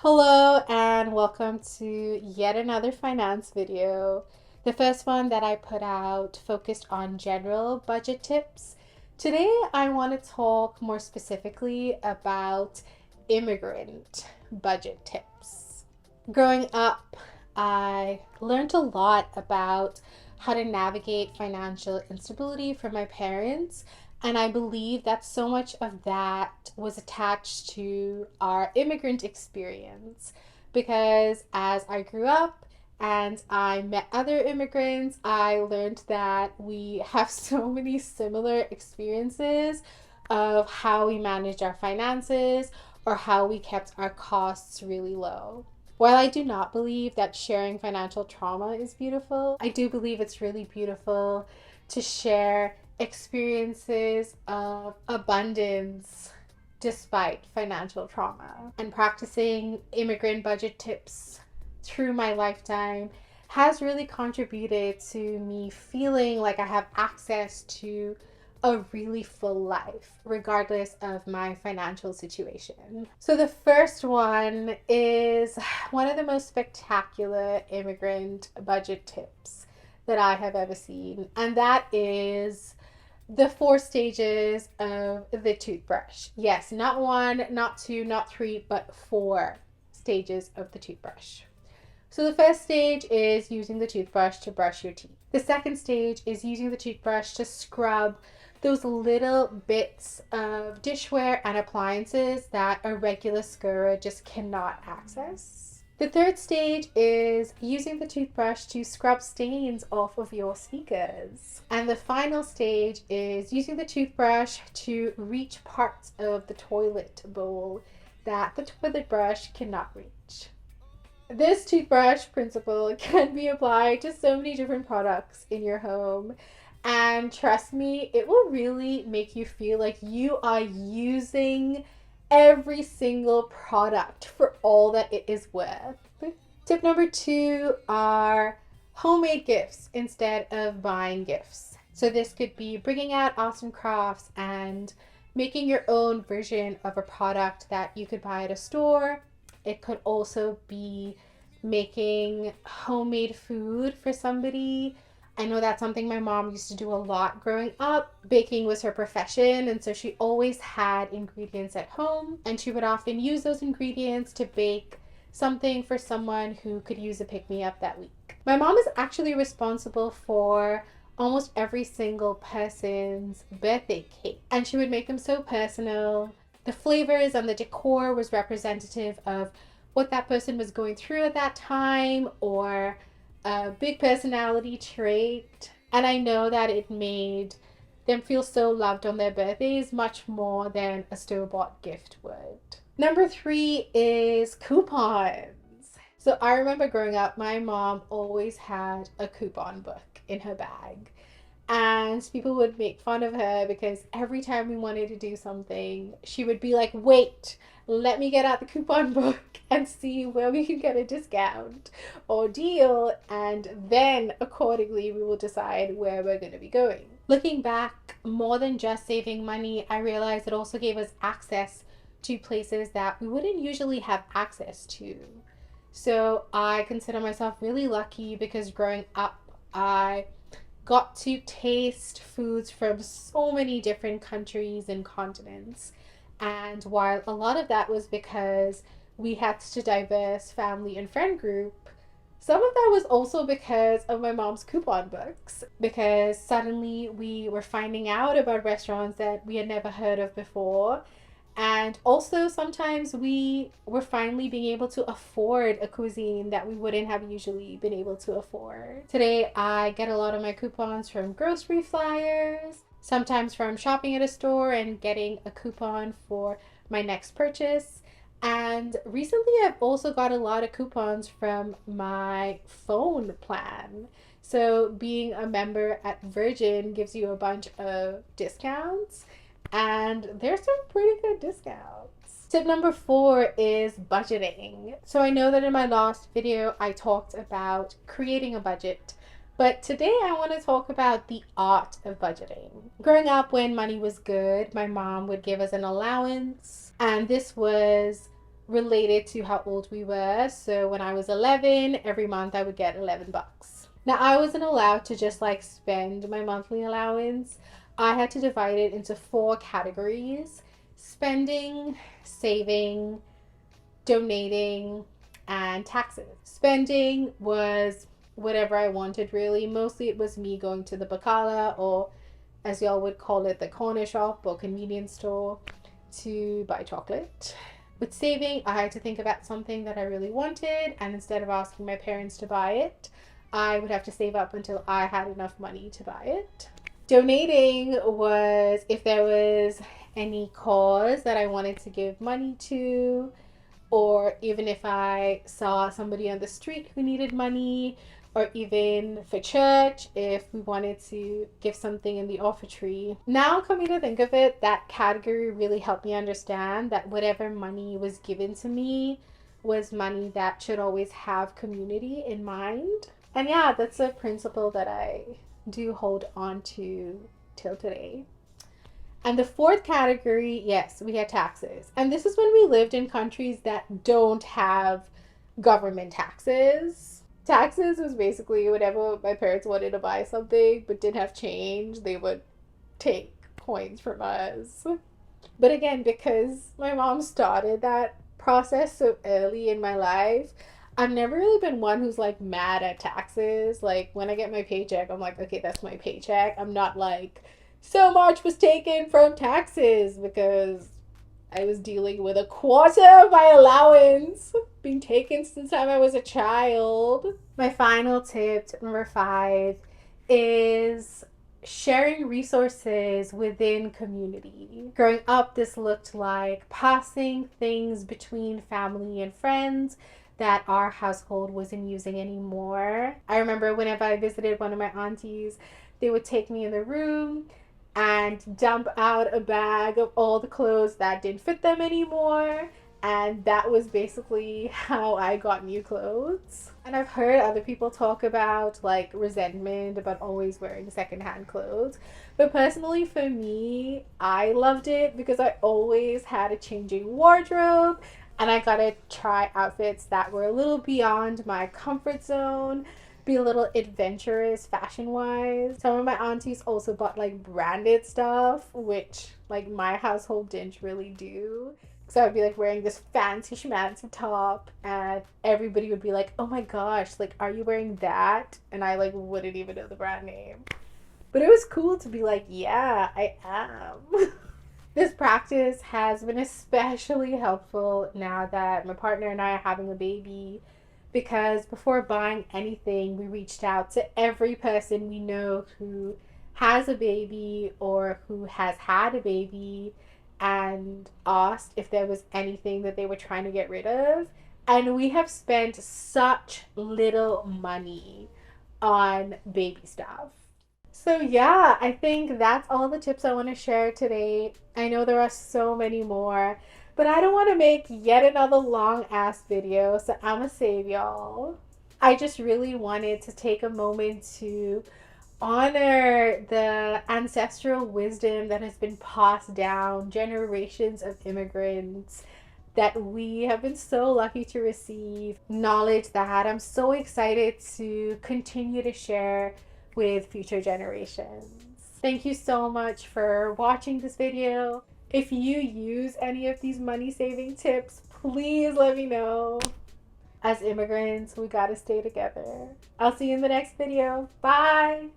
Hello and welcome to yet another finance video. The first one that I put out focused on general budget tips. Today I want to talk more specifically about immigrant budget tips. Growing up, I learned a lot about how to navigate financial instability from my parents, and I believe that so much of that was attached to our immigrant experience because as I grew up and I met other immigrants, I learned that we have so many similar experiences of how we managed our finances or how we kept our costs really low. While I do not believe that sharing financial trauma is beautiful, I do believe it's really beautiful to share experiences of abundance despite financial trauma. And practicing immigrant budget tips through my lifetime has really contributed to me feeling like I have access to a really full life, regardless of my financial situation. So, the first one is one of the most spectacular immigrant budget tips that I have ever seen, and that is the four stages of the toothbrush. Yes, not one, not two, not three, but four stages of the toothbrush. So the first stage is using the toothbrush to brush your teeth. The second stage is using the toothbrush to scrub those little bits of dishware and appliances that a regular scourer just cannot access. The third stage is using the toothbrush to scrub stains off of your sneakers. And the final stage is using the toothbrush to reach parts of the toilet bowl that the toilet brush cannot reach. This toothbrush principle can be applied to so many different products in your home. And trust me, it will really make you feel like you are using every single product for all that it is worth. Tip number two are homemade gifts instead of buying gifts. So this could be bringing out awesome crafts and making your own version of a product that you could buy at a store. It could also be making homemade food for somebody. I know that's something my mom used to do a lot growing up. Baking was her profession, and so she always had ingredients at home, and she would often use those ingredients to bake something for someone who could use a pick me up that week. My mom is actually responsible for almost every single person's birthday cake, and she would make them so personal. The flavors and the decor was representative of what that person was going through at that time or a big personality trait. And I know that it made them feel so loved on their birthdays much more than a store-bought gift would. Number three is coupons. So I remember growing up, my mom always had a coupon book in her bag. And people would make fun of her because every time we wanted to do something, she would be like, wait, let me get out the coupon book and see where we can get a discount or deal. And then accordingly, we will decide where we're going to be going. Looking back, more than just saving money, I realized it also gave us access to places that we wouldn't usually have access to. So I consider myself really lucky because growing up, I got to taste foods from so many different countries and continents. And while a lot of that was because we had such a diverse family and friend group, some of that was also because of my mom's coupon books. Because suddenly we were finding out about restaurants that we had never heard of before. And also, sometimes we were finally being able to afford a cuisine that we wouldn't have usually been able to afford. Today, I get a lot of my coupons from grocery flyers, sometimes from shopping at a store and getting a coupon for my next purchase. And recently, I've also got a lot of coupons from my phone plan. So, being a member at Virgin gives you a bunch of discounts and there's some pretty good discounts. Tip number four is budgeting. So I know that in my last video I talked about creating a budget, but today I want to talk about the art of budgeting. Growing up, when money was good, my mom would give us an allowance, and this was related to how old we were. So when I was 11, every month I would get 11 bucks. Now I wasn't allowed to just like spend my monthly allowance. I had to divide it into 4 categories: spending, saving, donating, and taxes. Spending was whatever I wanted, really. Mostly it was me going to the Bacala, or as y'all would call it, the corner shop or convenience store, to buy chocolate. With saving, I had to think about something that I really wanted, and instead of asking my parents to buy it, I would have to save up until I had enough money to buy it. Donating was if there was any cause that I wanted to give money to, or even if I saw somebody on the street who needed money, or even for church if we wanted to give something in the offertory. Now, coming to think of it, that category really helped me understand that whatever money was given to me was money that should always have community in mind. And yeah, that's a principle that I do hold on to till today. And the 4th category, yes, we had taxes. And this is when we lived in countries that don't have government taxes. Taxes was basically whenever my parents wanted to buy something but didn't have change, they would take coins from us. But again, because my mom started that process so early in my life, I've never really been one who's like mad at taxes. Like when I get my paycheck, I'm like, okay, that's my paycheck. I'm not like, so much was taken from taxes, because I was dealing with a quarter of my allowance being taken since time I was a child. My final tip, number 5, is sharing resources within community. Growing up, this looked like passing things between family and friends that our household wasn't using anymore. I remember whenever I visited one of my aunties, they would take me in the room and dump out a bag of all the clothes that didn't fit them anymore. And that was basically how I got new clothes. And I've heard other people talk about like resentment about always wearing secondhand clothes. But personally, for me, I loved it because I always had a changing wardrobe, and I got to try outfits that were a little beyond my comfort zone, be a little adventurous fashion wise. Some of my aunties also bought like branded stuff, which like my household didn't really do. So I'd be like wearing this fancy schmancy top, and everybody would be like, oh my gosh, like, are you wearing that? And I like wouldn't even know the brand name. But it was cool to be like, yeah, I am. This practice has been especially helpful now that my partner and I are having a baby, because before buying anything, we reached out to every person we know who has a baby or who has had a baby and asked if there was anything that they were trying to get rid of. And we have spent such little money on baby stuff. So yeah, I think that's all the tips I want to share today. I know there are so many more, but I don't want to make yet another long ass video, so I'm gonna save y'all. I just really wanted to take a moment to honor the ancestral wisdom that has been passed down generations of immigrants that we have been so lucky to receive, knowledge that I'm so excited to continue to share with future generations. Thank you so much for watching this video. If you use any of these money saving tips, please let me know. As immigrants, we gotta stay together. I'll see you in the next video. Bye!